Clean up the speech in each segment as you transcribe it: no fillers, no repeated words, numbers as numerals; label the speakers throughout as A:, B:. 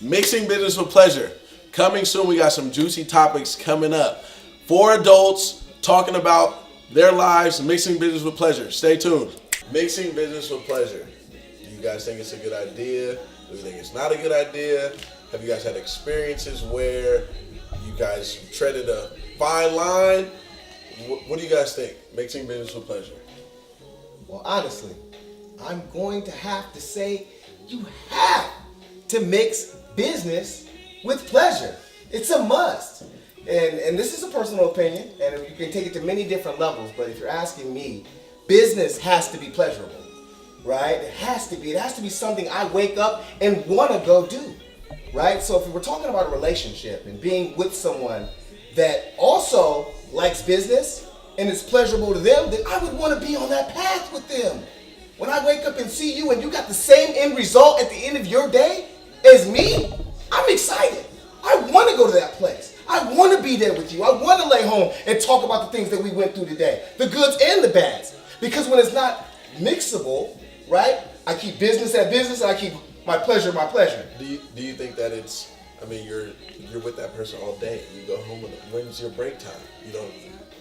A: Mixing business with pleasure. Coming soon. We got some juicy topics coming up. 4 adults talking about their lives, mixing business with pleasure. Stay tuned. Mixing business with pleasure. Do you guys think it's a good idea? Do you think it's not a good idea? Have you guys had experiences where you guys treaded a fine line? What do you guys think? Mixing business with pleasure.
B: Well, honestly, I'm going to have to say you have to mix business with pleasure. It's a must. And this is a personal opinion, and you can take it to many different levels, but if you're asking me, business has to be pleasurable, right? It has to be. It has to be something I wake up and want to go do, right? So if we're talking about a relationship and being with someone that also likes business and it's pleasurable to them, then I would want to be on that path with them. When I wake up and see you and you got the same end result at the end of your day as me, I'm excited. I want to go to that place. I want to be there with you. I want to lay home and talk about the things that we went through today, the goods and the bads. Because when it's not mixable, right, I keep business at business and I keep my pleasure my pleasure.
A: Do you think that it's, I mean, you're with that person all day. You go home and when's your break time? You don't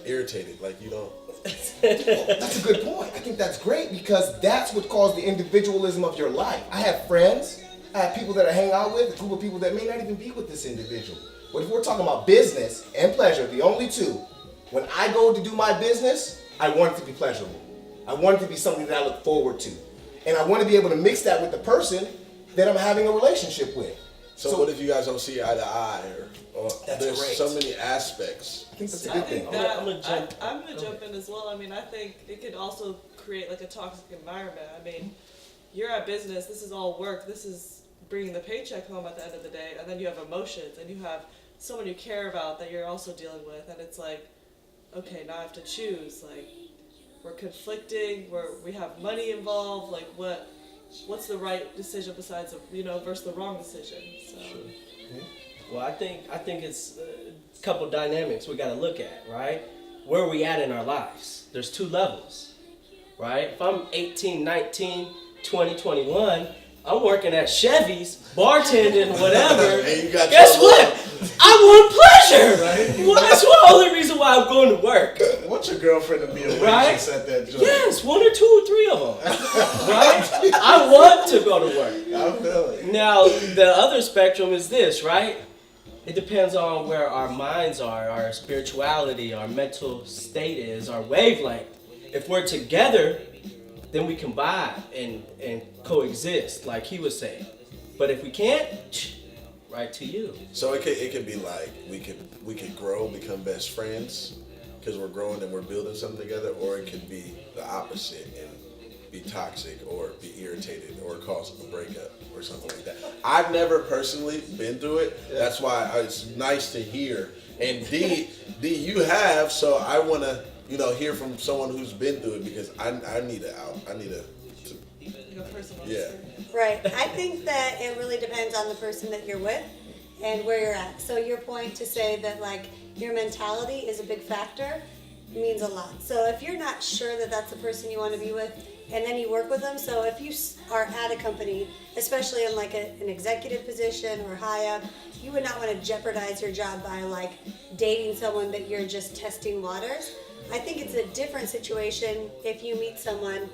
A: irritated, like you don't.
B: That's a good point. I think that's great because that's what caused the individualism of your life. I have friends, I have people that I hang out with, a group of people that may not even be with this individual. But if we're talking about business and pleasure, the only two, when I go to do my business, I want it to be pleasurable. I want it to be something that I look forward to. And I want to be able to mix that with the person that I'm having a relationship with.
A: So what if you guys don't see eye to eye? Or there's
B: great.
A: so many aspects.
B: I think that's a good thing.
C: I'm gonna jump in as well. I mean, I think it could also create like a toxic environment. I mean, you're at business, this is all work, this is bringing the paycheck home at the end of the day, and then you have emotions and you have someone you care about that you're also dealing with, and it's like, okay, now I have to choose. Like, we're conflicting, we have money involved. Like, what's the right decision besides versus the wrong decision? So.
D: Sure. Mm-hmm. Well, I think it's a couple dynamics we got to look at, right? Where are we at in our lives? There's 2 levels, right? If I'm 18, 19, 20, 21, I'm working at Chevy's, bartending, whatever. Guess what? I want pleasure. Right? Well, that's the only reason why I'm going to work.
E: Want your girlfriend to be a waitress at that joint?
D: Yes, 1 or 2 or 3 of them. Right? I want to go to work.
E: I feel it.
D: Now, the other spectrum is this, right? It depends on where our minds are, our spirituality, our mental state is, our wavelength. If we're together, then we can vibe and coexist, like he was saying. But if we can't, right to you.
A: So it could be like we could grow, become best friends because we're growing and we're building something together, or it could be the opposite and be toxic or be irritated or cause a breakup or something like that. I've never personally been through it. That's why it's nice to hear. And D, you have, so I want to hear from someone who's been through it because I need it out. I need yeah.
F: Right. I think that it really depends on the person that you're with and where you're at. So your point to say that like your mentality is a big factor means a lot. So if you're not sure that that's the person you want to be with and then you work with them, so if you are at a company, especially in like an executive position or high up, you would not want to jeopardize your job by like dating someone that you're just testing waters. I think it's a different situation if you meet someone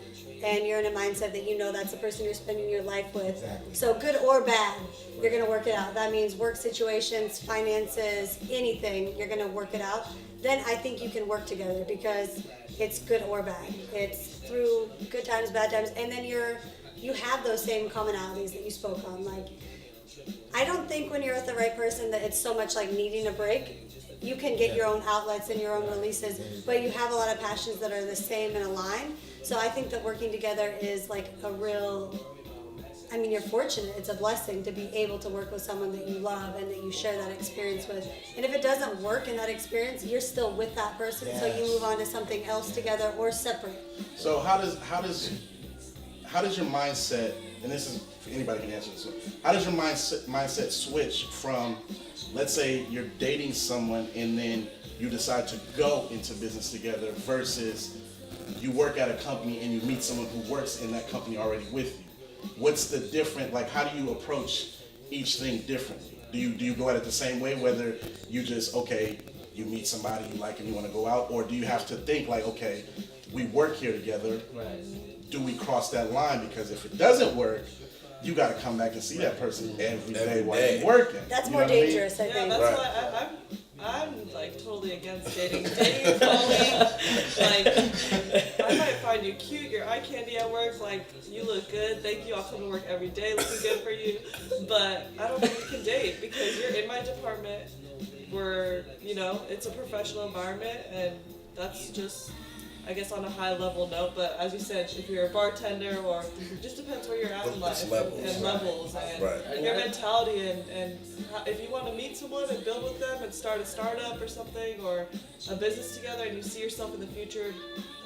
F: and you're in a mindset that you know that's the person you're spending your life with.
B: Exactly.
F: So good or bad, you're going to work it out. That means work situations, finances, anything, you're going to work it out. Then I think you can work together because it's good or bad. It's through good times, bad times, and then you have those same commonalities that you spoke on. Like, I don't think when you're with the right person that it's so much like needing a break. You can get your own outlets and your own releases, but you have a lot of passions that are the same and aligned. So I think that working together is like a real, I mean, you're fortunate. It's a blessing to be able to work with someone that you love and that you share that experience with. And if it doesn't work in that experience, you're still with that person. Yes. So you move on to something else together or separate.
E: So how does your mindset, and this is, anybody can answer this, how does your mindset switch from, let's say you're dating someone and then you decide to go into business together versus you work at a company and you meet someone who works in that company already with you? What's the different, like how do you approach each thing differently? Do you go at it the same way, whether you just, okay, you meet somebody you like and you want to go out, or do you have to think like, okay, we work here together, do we cross that line? Because if it doesn't work, you got to come back and see that person every day while you're working.
F: That's
E: You
F: more
E: know what I mean?
F: dangerous, I
C: Yeah,
F: think.
C: that's why I'm like totally against dating falling. Like, I might find you cute, you're eye candy at work, like, you look good, thank you, I'll come to work every day looking good for you. But I don't think we can date because you're in my department where, you know, it's a professional environment, and that's just, I guess, on a high level note. But as you said, if you're a bartender, or it just depends where you're at in life,
A: It's levels.
C: and levels, and
A: Right.
C: your mentality, and if you want to meet someone and build with them and start a startup or something, or a business together, and you see yourself in the future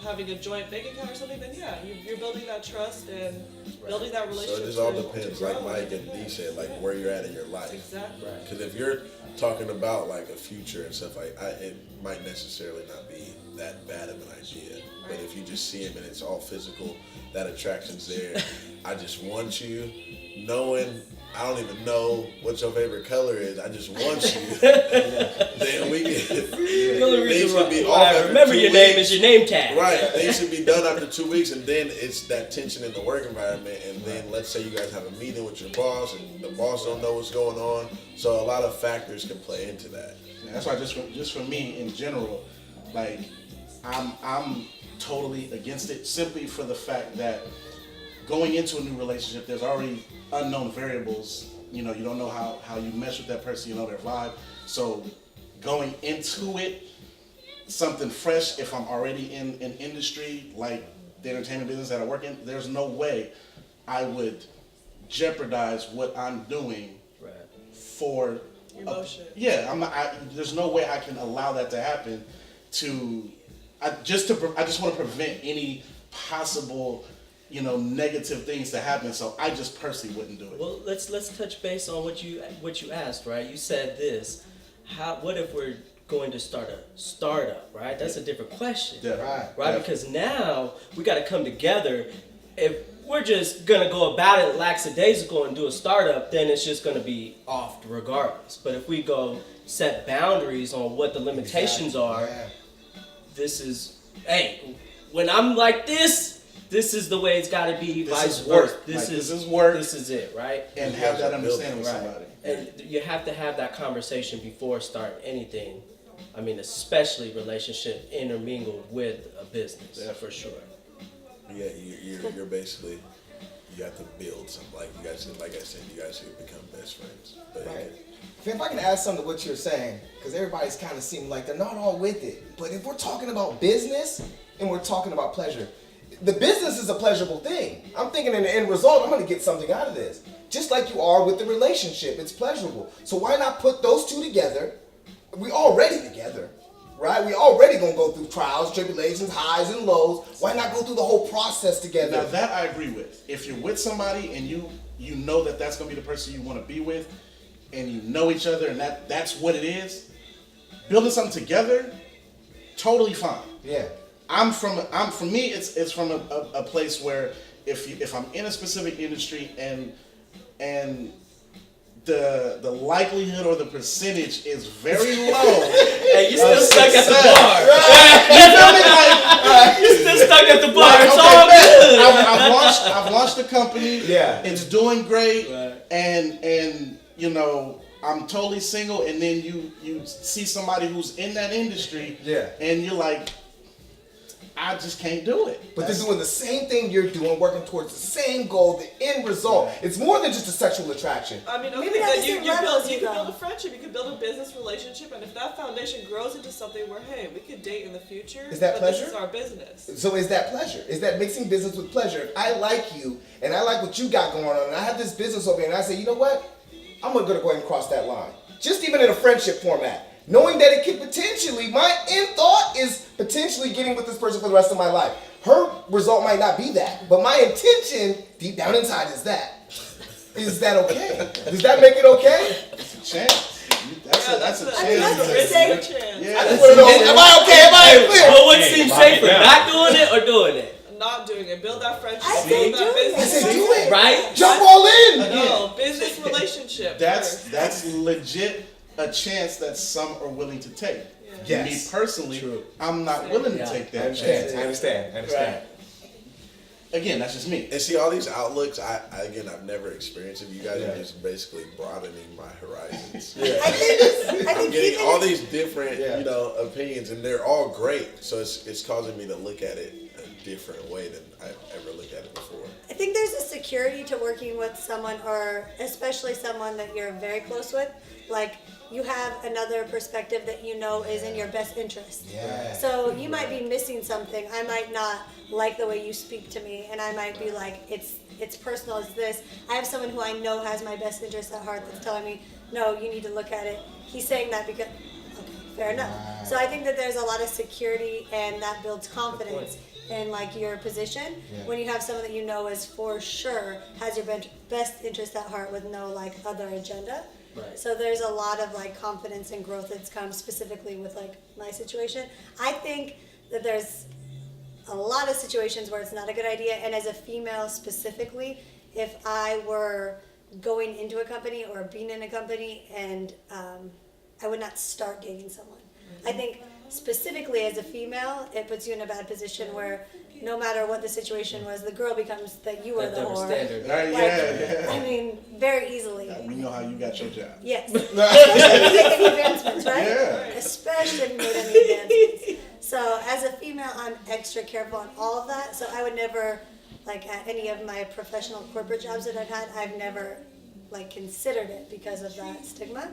C: having a joint bank account or something, then yeah, you're building that trust and building that
A: So
C: relationship.
A: it just all
C: to
A: depends,
C: grow
A: like Mike
C: and
A: and D said, like where you're at in your life.
C: Exactly.
A: Because if you're talking about like a future and stuff, like it might necessarily not be that bad of an idea. But if you just see him and it's all physical, that attraction's there. I just want you, knowing I don't even know what your favorite color is. I just want you. Then we can.
D: The only
A: Things
D: reason
A: should be
D: why
A: off
D: I
A: after
D: remember
A: 2
D: your name
A: weeks.
D: is your name tag.
A: Right, they should be done after 2 weeks, and then it's that tension in the work environment. And then let's say you guys have a meeting with your boss, and the boss don't know what's going on. So a lot of factors can play into that.
E: Yeah, that's why just for me in general, like I'm totally against it simply for the fact that going into a new relationship, there's already unknown variables. You know, you don't know how you mesh with that person, you know their vibe. So going into it, something fresh, if I'm already in an industry like the entertainment business that I work in, there's no way I would jeopardize what I'm doing for
C: Emotion.
E: I'm not. There's no way I can allow that to happen. I just want to prevent any possible, negative things to happen. So I just personally wouldn't do it.
D: Well, let's touch base on what you asked, right? You said this. What if we're going to start a startup, right? That's a different question,
E: Yeah.
D: right? Because now we got to come together. If we're just gonna go about it lackadaisical and do a startup, then it's just gonna be off regardless. But if we go set boundaries on what the limitations are, this is, hey, when I'm like this is the way it's got to be.
E: This
D: Vice
E: is
D: versa.
E: work.
D: This
E: Like,
D: is
E: this is work.
D: This is it, right?
E: And
A: You
E: have
A: guys
E: that
A: are
E: understanding with
D: Right.
E: somebody.
D: And you have to have that conversation before starting anything. I mean, especially relationship intermingled with a business.
E: Yeah, for sure.
A: Yeah, you're basically, you have to build something. Like you guys, like I said, you guys should become best friends. But
B: Right. If I can add something to what you're saying, because everybody's kind of seeming like they're not all with it. But if we're talking about business and we're talking about pleasure, the business is a pleasurable thing. I'm thinking in the end result, I'm going to get something out of this. Just like you are with the relationship, it's pleasurable. So why not put those two together? We already together, right? We already going to go through trials, tribulations, highs and lows. Why not go through the whole process together?
E: Now that I agree with. If you're with somebody and you know that that's going to be the person you want to be with, and you know each other, and that's what it is, building something together, totally fine.
B: Yeah.
E: For me, it's from a place where if I'm in a specific industry and the likelihood or the percentage is very low.
D: Hey, you still stuck at the
E: success.
D: bar.
E: You feel me? Like,
D: You still stuck at the bar.
E: like,
D: It's
E: okay,
D: all
E: bet.
D: good.
E: I've launched a company.
B: Yeah.
E: It's doing great.
D: Right.
E: And I'm totally single, and then you see somebody who's in that industry.
B: Yeah.
E: And you're like, I just can't do it.
B: But they're doing the same thing you're doing, working towards the same goal, the end result. It's more than just a sexual attraction.
C: I mean, okay,
F: Maybe that
C: then you
F: doesn't level
C: can
F: you,
C: build a
F: though.
C: friendship, you can build a business relationship, and if that foundation grows into something where, hey, we could date in the future,
B: Is that
C: but
B: pleasure?
C: this is our business.
B: So is that pleasure? Is that mixing business with pleasure? If I like you and I like what you got going on, and I have this business over here, and I say, you know what? I'm gonna go ahead and cross that line. Just even in a friendship format. Knowing that it could potentially, my end thought is potentially getting with this person for the rest of my life. Her result might not be that, but my intention deep down inside is that. Is that okay? Does that make it okay?
E: It's a chance. That's a chance.
F: I mean, that's
C: a
F: a
C: risk
F: safe-
C: and a chance.
E: Yeah.
B: I just want to know, am I okay? Am I clear?
D: Well, what seems
G: lock it
D: safer,
G: down.
D: not doing it or doing it?
C: Not not doing it. Build that friendship.
F: I said
C: Build
F: do
C: that
F: it.
B: I
C: business.
B: said do it.
D: Right?
B: Jump all in.
C: No, business relationship.
E: That's legit a chance that some are willing to take.
B: Yes.
E: Me personally,
D: True.
E: I'm not willing to
D: Yeah.
E: take
B: I
E: that
B: understand.
E: chance.
B: I understand. I understand.
D: Right.
E: Again, that's just me.
A: And see all these outlooks. I've never experienced it. You guys
B: Yeah.
A: are just basically broadening my horizons.
F: I think
A: I'm getting
F: even
A: all
F: if-
A: these different,
B: Yeah.
A: opinions, and they're all great. So it's causing me to look at it a different way than I've ever looked at it before.
F: I think there's a security to working with someone, or especially someone that you're very close with. Like, you have another perspective that you know is in your best interest.
B: Yeah.
F: So you might be missing something. I might not like the way you speak to me, and I might be like, it's personal, it's this. I have someone who I know has my best interest at heart that's telling me, no, you need to look at it. He's saying that because, okay, fair enough. So I think that there's a lot of security, and that builds confidence in like your position when you have someone that you know is for sure has your best interest at heart with no like other agenda.
D: Right.
F: So there's a lot of like confidence and growth that's come specifically with like my situation. I think that there's a lot of situations where it's not a good idea, and as a female specifically, if I were going into a company or being in a company and I would not start dating someone. I think specifically as a female, it puts you in a bad position where no matter what the situation was, the girl becomes that you were
D: That
F: the
D: double
F: whore.
D: standard.
E: Right,
F: Like,
E: yeah.
F: I mean, very easily.
E: We know how you got your job.
F: Yes. Especially if you make any advancements, right?
E: Yeah.
F: Especially if you made any advancements. So as a female, I'm extra careful on all of that. So I would never, like at any of my professional corporate jobs that I've had, I've never like considered it because of that stigma.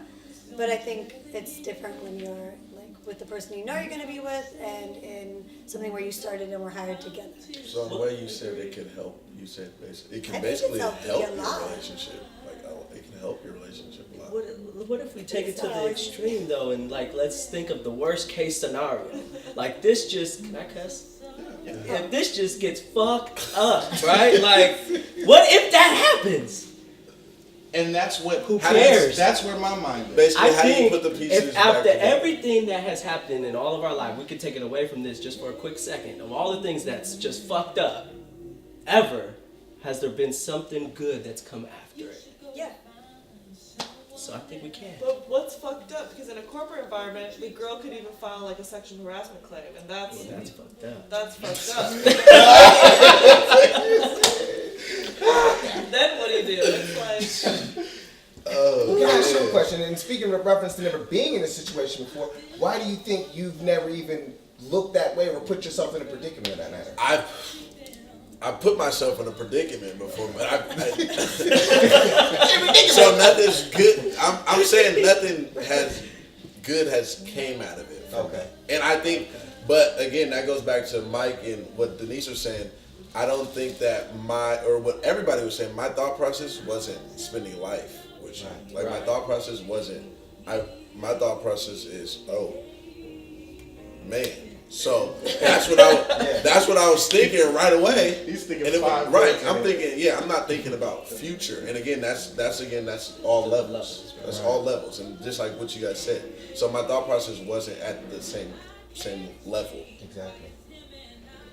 F: But I think it's different when you're like with the person you know you're going to be with, and in something where you started and were hired together.
A: So the way you said it could help, you said basically, it
F: I
A: can
F: think
A: basically
F: it's
A: help
F: helped me a
A: your
F: lot.
A: relationship. Like it can help your relationship a lot.
D: What if we take it
F: It's
D: to
F: not
D: the
F: always-
D: extreme though, and like let's think of the worst case scenario. Like this just can I cuss? If this just gets fucked up, right? Like, what if that happens?
E: And that's what
D: Who cares?
E: That's where my mind is.
A: Basically,
D: I
A: how do you
D: think
A: put the pieces
D: if
A: back
D: after
A: together?
D: everything that has happened in all of our life, we could take it away from this just for a quick second. Of all the things that's just fucked up, ever, has there been something good that's come after it?
F: Yeah.
D: So I think we can.
C: But what's fucked up? Because in a corporate environment, the girl could even file like a sexual harassment claim, and that's
D: fucked up.
C: that's fucked up. Then what do you do? It's like,
B: Can I ask you a question? And speaking of reference to never being in a situation before, why do you think you've never even looked that way or put yourself in a predicament of that matter?
A: I put myself in a predicament before, but so nothing's good. I'm saying nothing has came out of it.
B: Okay.
A: And I think, but again, that goes back to Mike and what Denise was saying. I don't think that what everybody was saying, my thought process wasn't spending life with you. Like my thought process wasn't, my thought process is, oh, man. So that's what I was thinking right away.
E: He's thinking
A: And
E: five
A: right.
E: years
A: I'm
E: ahead.
A: thinking, I'm not thinking about future. And again, that's all levels. That's all levels. And just like what you guys said. So my thought process wasn't at the same level.
B: Exactly.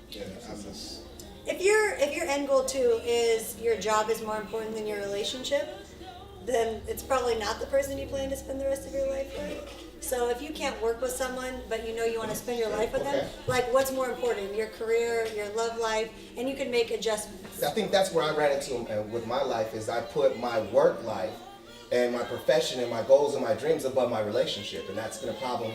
E: Yeah, I'm just.
F: If your end goal too is your job is more important than your relationship, then it's probably not the person you plan to spend the rest of your life with. So if you can't work with someone, but you know you want to spend your life with them, like what's more important, your career, your love life, and you can make adjustments.
B: I think that's where I ran into with my life is I put my work life and my profession and my goals and my dreams above my relationship, and that's been a problem.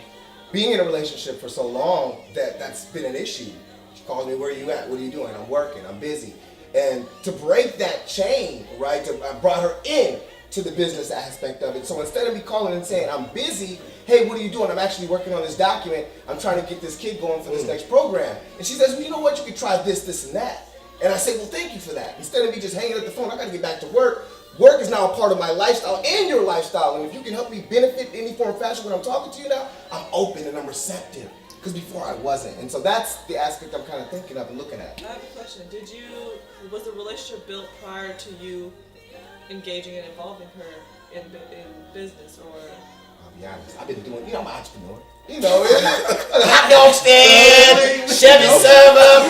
B: Being in a relationship for so long that's been an issue. She calls me, where are you at? What are you doing? I'm working, I'm busy. And to break that chain, right, I brought her in to the business aspect of it. So instead of me calling and saying, I'm busy, hey, what are you doing? I'm actually working on this document. I'm trying to get this kid going for this next program. And she says, well, you know what? You could try this, this, and that. And I say, well, thank you for that. Instead of me just hanging up the phone, I got to get back to work. Work is now a part of my lifestyle and your lifestyle. And if you can help me benefit in any form or fashion when I'm talking to you now, I'm open and I'm receptive. Because before I wasn't. And so that's the aspect I'm kind of thinking of and looking at.
C: I have a question. Was the relationship built prior to you engaging and involving her in business, or?
B: I'll be honest, I've been doing, I'm an entrepreneur. Hot dog stand, Chevy server,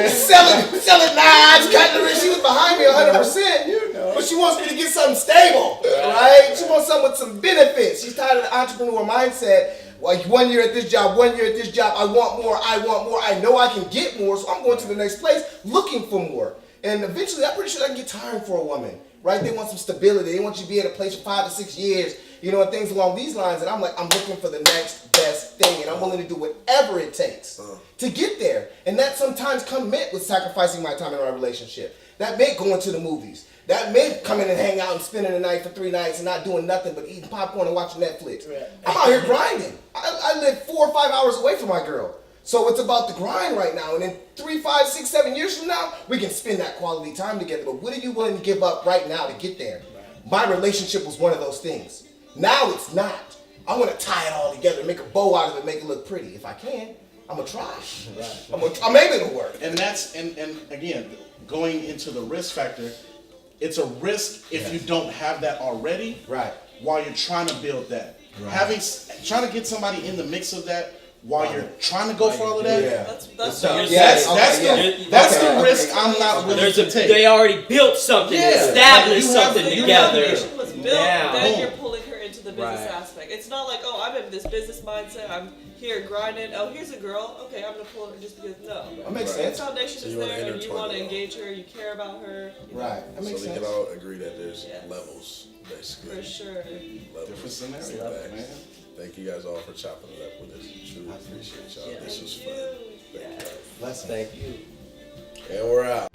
B: selling knives, cutlery. She was behind me 100%. But she wants me to get something stable, right? She wants something with some benefits. She's tired of the entrepreneur mindset. Like 1 year at this job, 1 year at this job. I want more. I know I can get more, so I'm going to the next place looking for more. And eventually, I'm pretty sure that can get tiring for a woman, right? They want some stability. They want you to be at a place for 5 to 6 years, you know, and things along these lines. And I'm like, I'm looking for the next best thing, and I'm willing to do whatever it takes to get there. And that sometimes comes with sacrificing my time in our relationship. That may going to the movies. That may coming and hang out and spending the night for 3 nights and not doing nothing but eating popcorn and watching Netflix. Right. I'm out here grinding. I live 4 or 5 hours away from my girl. So it's about the grind right now. And in 3, 5, 6, 7 years from now, we can spend that quality time together. But what are you willing to give up right now to get there? My relationship was one of those things. Now it's not. I want to tie it all together, make a bow out of it, make it look pretty. If I can, I'm going to try. Maybe it'll work.
E: And that's, and again, going into the risk factor, it's a risk if you don't have that already.
B: Right.
E: While you're trying to build that. Right. Trying to get somebody in the mix of that while you're trying to go for all of that.
B: Yeah.
C: That's
E: the risk I'm not willing to take.
D: They already built something, established something together.
C: The foundation was built, then you're pulling her into the business
D: Right.
C: aspect. It's not like, oh, I'm in this business mindset, I'm here grinding, oh, here's a girl, okay, I'm gonna pull her just because, no.
B: That makes
C: The
B: sense.
C: foundation
A: So
C: is
A: you wanna
C: there, and you want to
A: intertwine
C: engage her, you care about her. You know,
B: Right. That makes
A: So we
B: sense.
A: can all agree that there's
C: Yes.
A: levels, basically.
C: For sure.
A: Levels.
E: Different scenarios,
A: Facts.
E: man.
A: Thank you guys all for chopping it up with us. Truly appreciate y'all. This was fun. Thank you.
B: Blessing.
D: Thank you.
A: And we're out.